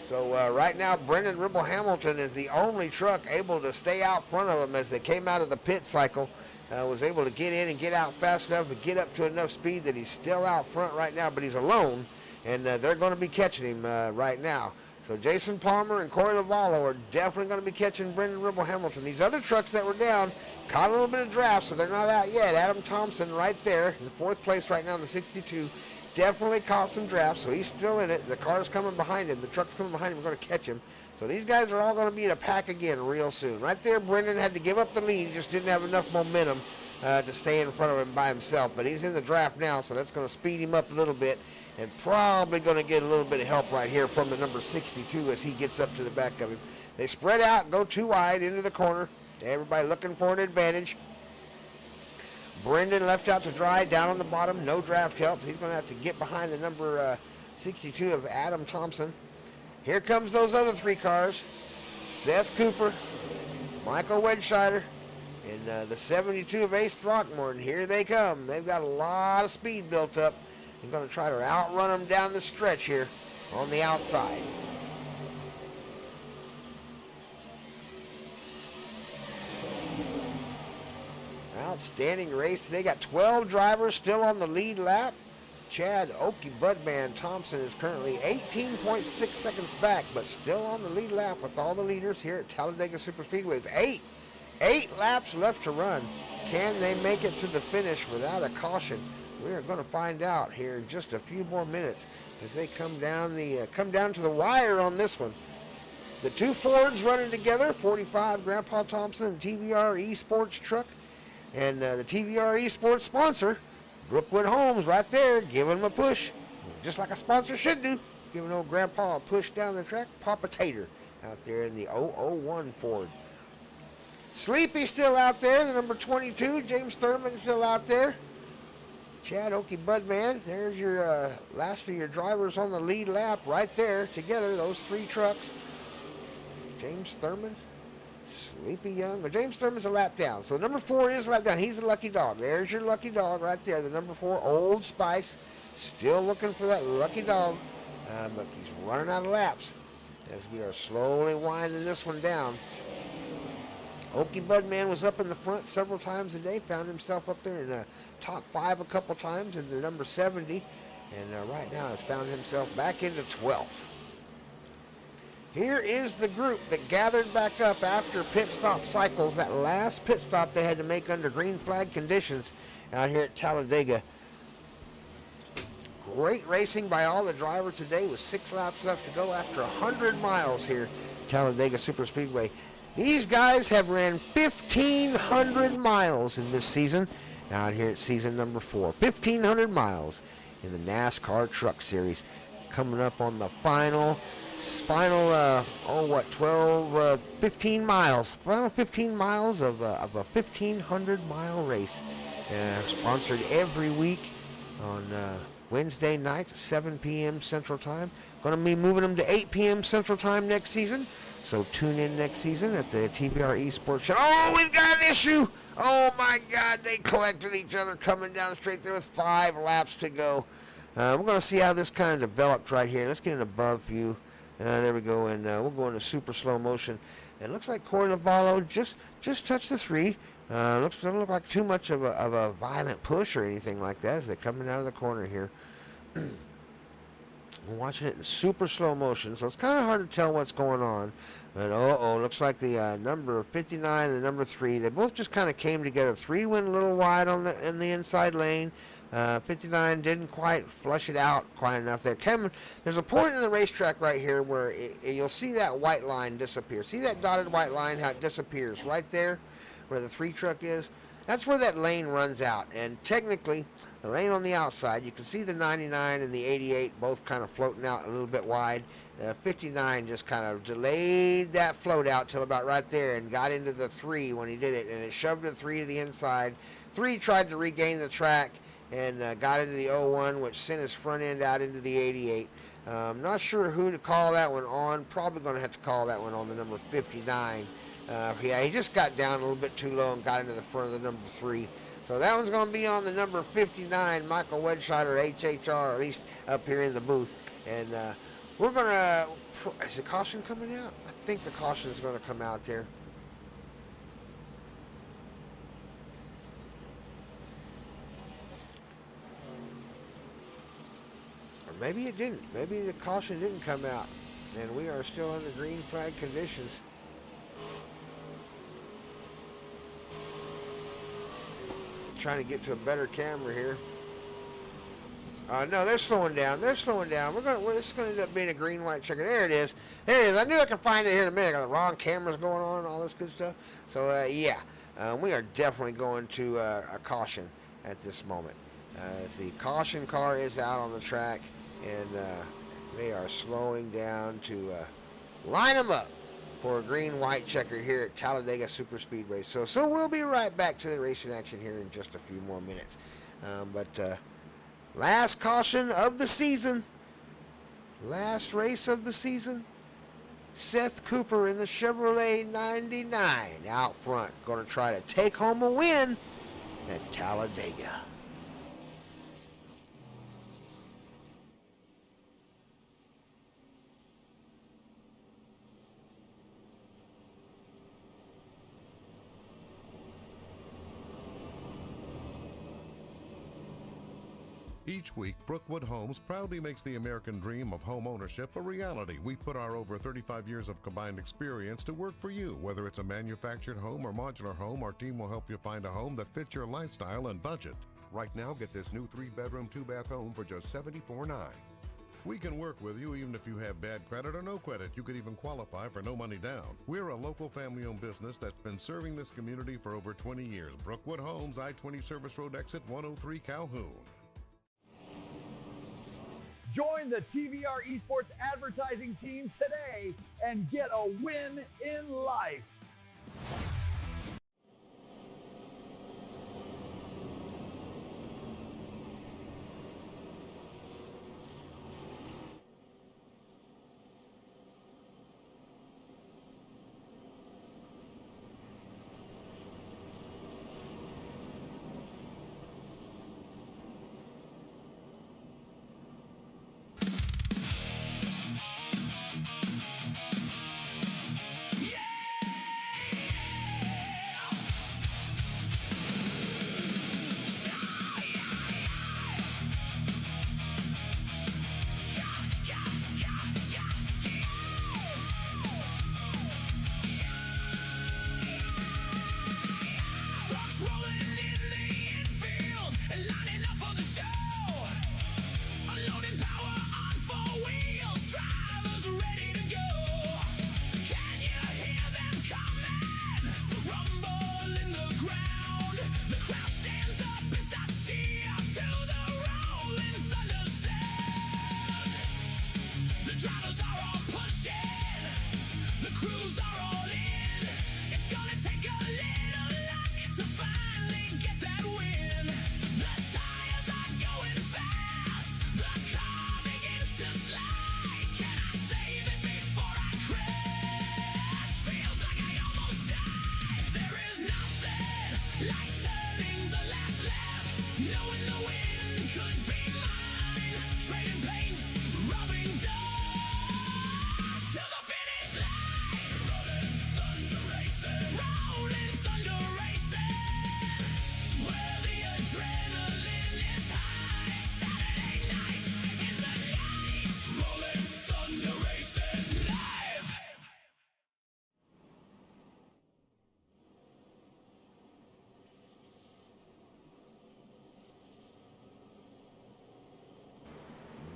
So right now, Brendan Rimble Hamilton is the only truck able to stay out front of them as they came out of the pit cycle. Was able to get in and get out fast enough and get up to enough speed that he's still out front right now, but he's alone, and they're going to be catching him right now. So Jason Palmer and Corey Lavallo are definitely going to be catching Brendan Rimble Hamilton. These other trucks that were down caught a little bit of draft, so they're not out yet. Adam Thompson right there in fourth place right now in the 62. Definitely caught some drafts, so he's still in it. The car's coming behind him. The truck's coming behind him. We're going to catch him. So these guys are all going to be in a pack again real soon. Right there, Brendan had to give up the lead. He just didn't have enough momentum to stay in front of him by himself. But he's in the draft now, so that's going to speed him up a little bit and probably going to get a little bit of help right here from the number 62 as he gets up to the back of him. They spread out, go too wide into the corner. Everybody looking for an advantage. Brendan left out to dry, down on the bottom, no draft help. He's going to have to get behind the number 62 of Adam Thompson. Here comes those other 3 cars. Seth Cooper, Michael Wedscheider, and the 72 of Ace Throckmorton. Here they come. They've got a lot of speed built up. They're going to try to outrun them down the stretch here on the outside. Outstanding race. They got 12 drivers still on the lead lap. Chad Okie Budman Thompson is currently 18.6 seconds back, but still on the lead lap with all the leaders here at Talladega Superspeedway. 8 laps left to run. Can they make it to the finish without a caution? We are going to find out here in just a few more minutes as they come down to the wire on this one. The 2 Fords running together, 45 Grandpa Thompson TVR-Esports truck. And the TVR-Esports sponsor, Brookwood Homes, right there, giving them a push, just like a sponsor should do, giving old Grandpa a push down the track. Papa Tater out there in the 001 Ford. Sleepy still out there, the number 22. James Thurman still out there. Chad Okie Budman, there's your last of your drivers on the lead lap right there together, those 3 trucks. James Thurman. Sleepy Young. Well, James Thurman's a lap down. So number 4 is a lap down. He's a lucky dog. There's your lucky dog right there. The number 4, Old Spice. Still looking for that lucky dog. But he's running out of laps as we are slowly winding this one down. Okie Budman was up in the front several times a day. Found himself up there in the top 5 a couple times in the number 70. And right now has found himself back into 12th. Here is the group that gathered back up after pit stop cycles. That last pit stop they had to make under green flag conditions out here at Talladega. Great racing by all the drivers today with 6 laps left to go after 100 miles here at Talladega Superspeedway. These guys have ran 1,500 miles in this season out here at season number 4. 1,500 miles in the NASCAR Truck Series. Coming up on the final 15 miles. Final 15 miles of a 1,500 mile race sponsored every week on Wednesday nights, 7 p.m. Central Time. Going to be moving them to 8 p.m. Central Time next season. So tune in next season at the TVR-Esports channel. Oh, we've got an issue. Oh, my God. They collected each other coming down the straight there with 5 laps to go. We're going to see how this kind of developed right here. Let's get an above view. There we go. And we'll go into super slow motion. And it looks like Corey Lavallo just touched the 3. Doesn't look like too much of a violent push or anything like that as they're coming out of the corner here. We're watching it in super slow motion, so it's kind of hard to tell what's going on. But looks like the number 59 and the number 3, they both just kind of came together. 3 went a little wide in the inside lane. 59 didn't quite flush it out quite enough. There's a point in the racetrack right here where you'll see that white line disappear. See that dotted white line, how it disappears right there where the 3 truck is? That's where that lane runs out. And technically, the lane on the outside, you can see the 99 and the 88 both kind of floating out a little bit wide. 59 just kind of delayed that float out till about right there and got into the 3 when he did it. And it shoved the 3 to the inside. 3 tried to regain the track and got into the 01, which sent his front end out into the 88. Not sure who to call that one on. Probably going to have to call that one on the number 59. He just got down a little bit too low and got into the front of the number 3. So that one's going to be on the number 59, Michael Wedscheider, HHR, at least up here in the booth. And we're going to... Is the caution coming out? I think the caution is going to come out there. Or maybe it didn't. Maybe the caution didn't come out. And we are still under green flag conditions. Trying to get to a better camera here. No, they're slowing down. They're slowing down. This is going to end up being a green-white checker. There it is. There it is. I knew I could find it here in a minute. I got the wrong cameras going on and all this good stuff. So, yeah. We are definitely going to a caution at this moment. As the caution car is out on the track, and they are slowing down to line them up for a green-white checkered here at Talladega Super Speedway. So we'll be right back to the racing action here in just a few more minutes. Last caution of the season. Last race of the season. Seth Cooper in the Chevrolet 99 out front. Going to try to take home a win at Talladega. Each week, Brookwood Homes proudly makes the American dream of home ownership a reality. We put our over 35 years of combined experience to work for you. Whether it's a manufactured home or modular home, our team will help you find a home that fits your lifestyle and budget. Right now, get this new 3-bedroom, 2-bath home for just $74,900. We can work with you even if you have bad credit or no credit. You could even qualify for no money down. We're a local family-owned business that's been serving this community for over 20 years. Brookwood Homes, I-20 Service Road exit 103 Calhoun. Join the TVR-Esports advertising team today and get a win in life.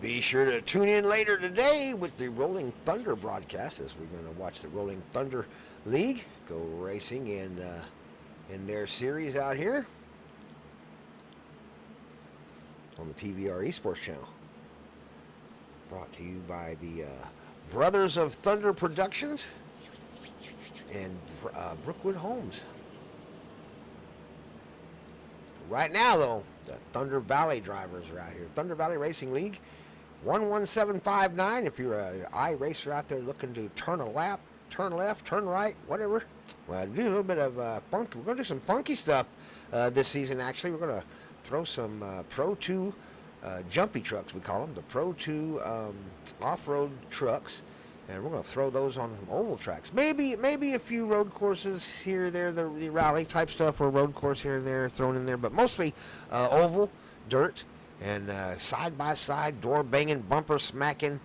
Be sure to tune in later today with the Rolling Thunder broadcast as we're going to watch the Rolling Thunder League go racing in their series out here on the TVR-Esports channel. Brought to you by the Brothers of Thunder Productions and Brookwood Homes. Right now, though, the Thunder Valley drivers are out here. Thunder Valley Racing League, 11759. If you're an iRacer out there looking to turn a lap, turn left, turn right, whatever, well, do a little bit of funk. We're going to do some funky stuff this season, actually. We're going to throw some Pro 2 jumpy trucks, we call them, the Pro 2 off-road trucks, and we're going to throw those on oval tracks. Maybe a few road courses here or there, the rally type stuff, or road course here and there thrown in there, but mostly oval, dirt, and side-by-side, door banging, bumper smacking,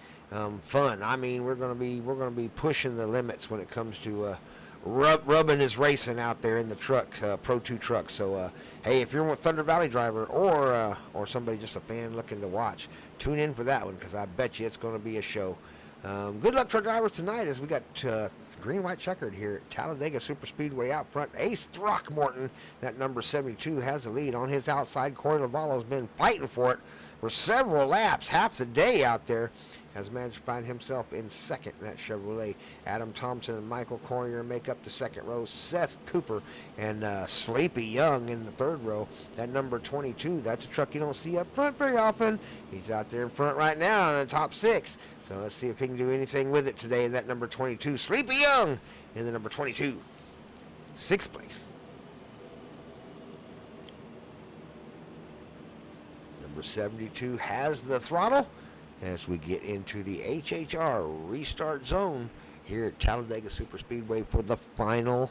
fun. I mean, we're going to be pushing the limits when it comes to rubbing his racing out there in the truck, Pro 2 truck. So, hey, if you're a Thunder Valley driver or somebody just a fan looking to watch, tune in for that one, because I bet you it's going to be a show. Good luck to our drivers tonight as we got green, white checkered here at Talladega Superspeedway out front. Ace Throckmorton, that number 72, has the lead. On his outside, Corey Lavallo's been fighting for it for several laps, half the day out there. Has managed to find himself in second in that Chevrolet. Adam Thompson and Michael Corrier make up the second row. Seth Cooper and Sleepy Young in the third row. That number 22, that's a truck you don't see up front very often. He's out there in front right now in the top 6. So let's see if he can do anything with it today in that number 22. Sleepy Young in the number 22. 6th place. Number 72 has the throttle as we get into the HHR restart zone here at Talladega Superspeedway for the final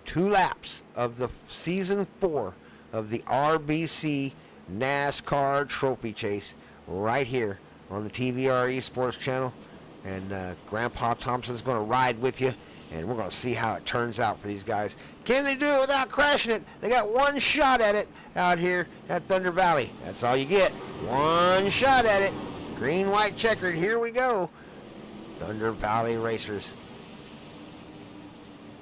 2 laps of the season 4 of the RBC NASCAR Trophy Chase right here on the TVR-Esports channel. And Grandpa Thompson's going to ride with you, and we're going to see how it turns out for these guys. Can they do it without crashing it? They got one shot at it out here at Thunder Valley. That's all you get. One shot at it. Green, white, checkered. Here we go. Thunder Valley Racers.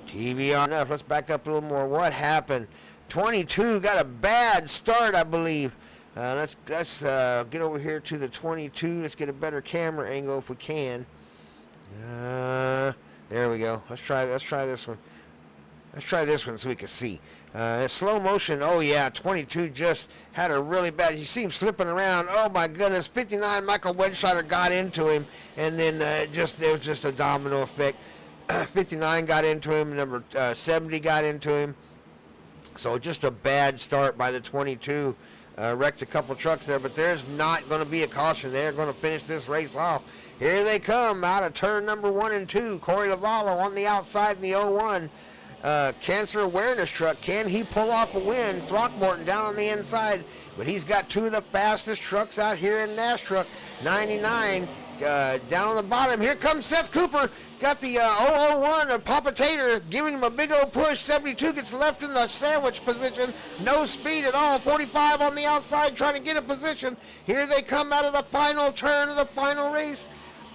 TVR enough. Let's back up a little more. What happened? 22 got a bad start, I believe. Let's get over here to the 22. Let's get a better camera angle if we can. There we go. Let's try this one. Let's try this one so we can see. Slow motion. Oh yeah, 22 just had a really bad. You see him slipping around. Oh my goodness. 59 Michael Wedgeshotter got into him, and then there was just a domino effect. 59 got into him. Number 70 got into him. So just a bad start by the 22. Wrecked a couple trucks there, but there's not going to be a caution. They're going to finish this race off. Here they come out of turn number 1 and 2. Corey Lavallo on the outside in the 01. Cancer awareness truck. Can he pull off a win? Throckmorton down on the inside, but he's got 2 of the fastest trucks out here in NASCAR. 99 down on the bottom. Here comes Seth Cooper. Got the 001 of Papa Tater giving him a big old push. 72 gets left in the sandwich position. No speed at all. 45 on the outside trying to get a position. Here they come out of the final turn of the final race.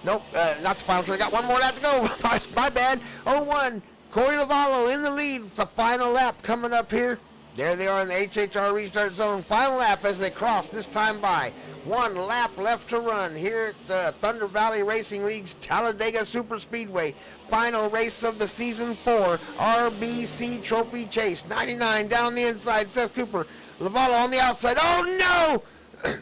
Nope, not the final turn. Got one more lap to go. My bad. 01, Corey Lavallo in the lead. The final lap coming up here. There they are in the HHR restart zone. Final lap as they cross this time by. 1 lap left to run here at the Thunder Valley Racing League's Talladega Superspeedway. Final race of the season 4 RBC Trophy Chase. 99 down the inside. Seth Cooper. Lavallo on the outside. Oh no!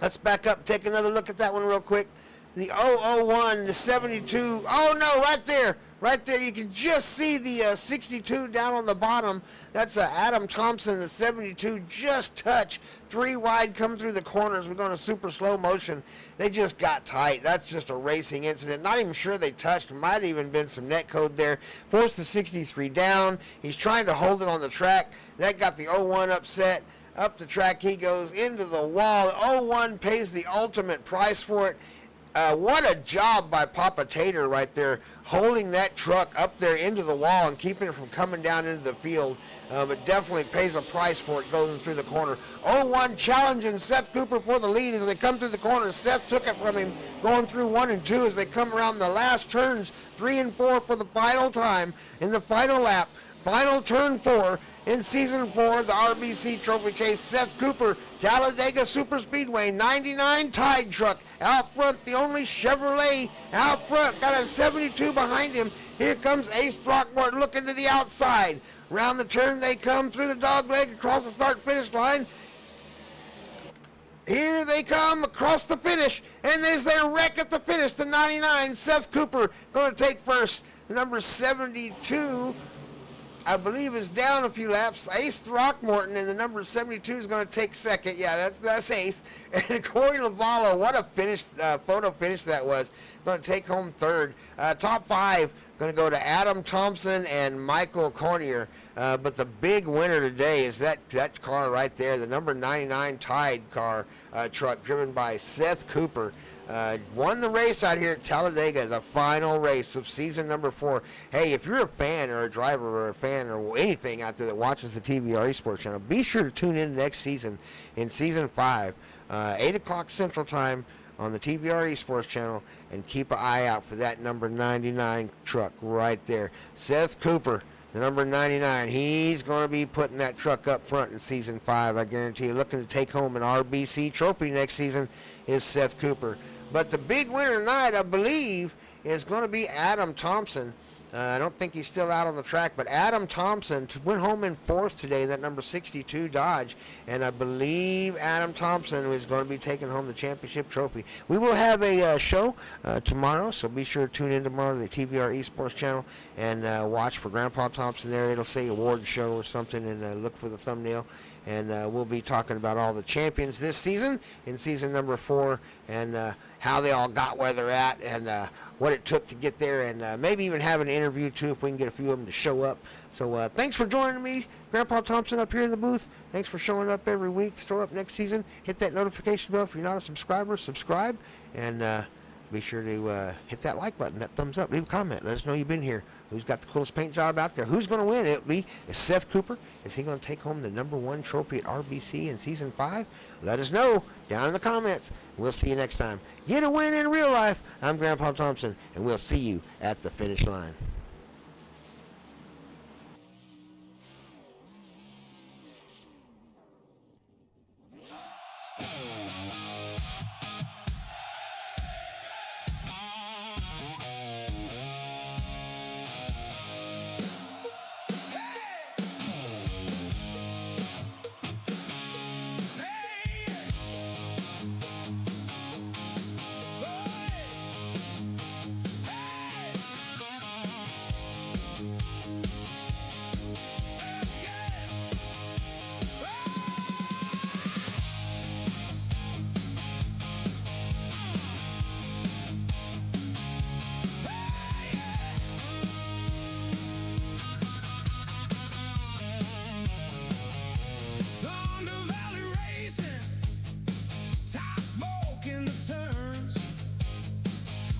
Let's back up. Take another look at that one real quick. The 001, the 72. Oh no, right there. Right there, you can just see the 62 down on the bottom. That's Adam Thompson, the 72, just touch. 3 wide, come through the corners. We're going to super slow motion. They just got tight. That's just a racing incident. Not even sure they touched. Might have even been some net code there. Forced the 63 down. He's trying to hold it on the track. That got the 01 upset. Up the track he goes into the wall. 01 pays the ultimate price for it. What a job by Papa Tater right there, holding that truck up there into the wall and keeping it from coming down into the field. It definitely pays a price for it going through the corner. 0-1 challenging Seth Cooper for the lead as they come through the corner. Seth took it from him going through 1 and 2 as they come around the last turns, 3 and 4 for the final time in the final lap. Final turn 4 in season 4, the RBC Trophy Chase. Seth Cooper, Talladega Superspeedway, 99 Tide truck out front, the only Chevrolet out front, got a 72 behind him. Here comes Ace Throckmorton looking to the outside. Round the turn they come through the dog leg across the start-finish line. Here they come across the finish, and as they wreck at the finish, the 99, Seth Cooper going to take first. The number 72, I believe, is down a few laps. Ace Throckmorton in the number 72 is going to take second. Yeah, that's Ace. And Corey Lavala, what a finish, photo finish that was. Going to take home third. Top 5 going to go to Adam Thompson and Michael Cornier. But the big winner today is that car right there, the number 99 Tide car truck driven by Seth Cooper. Won the race out here at Talladega, the final race of season number 4. Hey, if you're a fan or a driver or a fan or anything out there that watches the TVR-Esports channel, be sure to tune in next season in season 5, 8 o'clock Central Time on the TVR-Esports channel, and keep an eye out for that number 99 truck right there. Seth Cooper, the number 99, he's going to be putting that truck up front in season 5, I guarantee you. Looking to take home an RBC trophy next season is Seth Cooper. But the big winner tonight, I believe, is going to be Adam Thompson. I don't think he's still out on the track, but Adam Thompson went home in 4th today, that number 62 Dodge, and I believe Adam Thompson is going to be taking home the championship trophy. We will have a show tomorrow, so be sure to tune in tomorrow to the TVR-Esports channel and watch for Grandpa Thompson there. It'll say award show or something, and look for the thumbnail. And we'll be talking about all the champions this season, in season number 4, and how they all got where they're at, and what it took to get there, and maybe even have an interview too if we can get a few of them to show up. So thanks for joining me, Grandpa Thompson, up here in the booth. Thanks for showing up every week. Show up next season. Hit that notification bell if you're not a subscriber. Subscribe, and be sure to hit that like button, that thumbs up. Leave a comment. Let us know you've been here. Who's got the coolest paint job out there? Who's going to win? It'll be Seth Cooper. Is he going to take home the number 1 trophy at RBC in season 5? Let us know down in the comments. We'll see you next time. Get a win in real life. I'm Grandpa Thompson, and we'll see you at the finish line.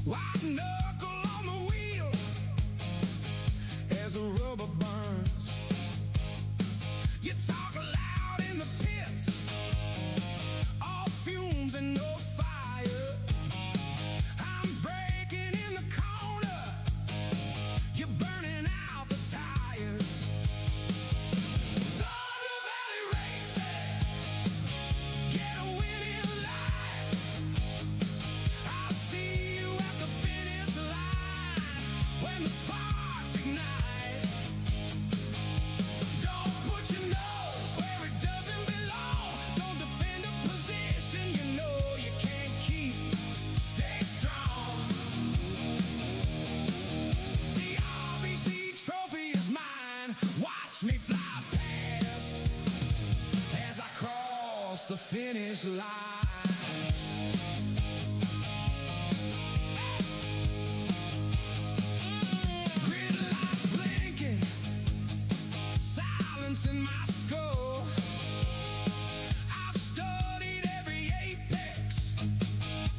White knuckle on the wheel as the rubber burns. You talk loud in the pits, all fumes and no fire. I'm breaking in the corner, you're burning out the tires. Thunder Valley Racing, get a win in life. I'll see you at the finish line when the sparks ignite. Don't put your nose where it doesn't belong. Don't defend a position you know you can't keep. Stay strong. The RBC trophy is mine. Watch me fly past as I cross the finish line. Grid lights blinking, silence in my skull. I've studied every apex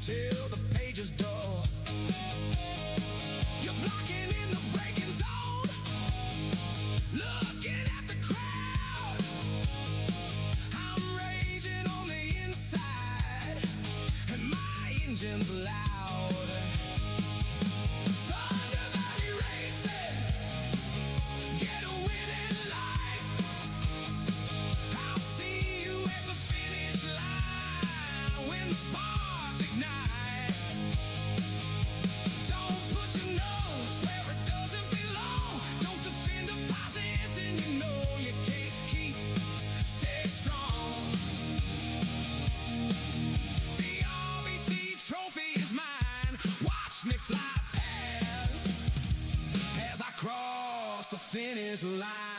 till the page is dull. engines loud. Thunder Valley Racing, get a win in life. I'll see you at the finish line when the sparks ignite. Don't put your nose where it doesn't belong. Don't defend a posse engine you know you can't keep. Stay strong. The RBC trophy is mine. Watch me fly past as I cross the finish line.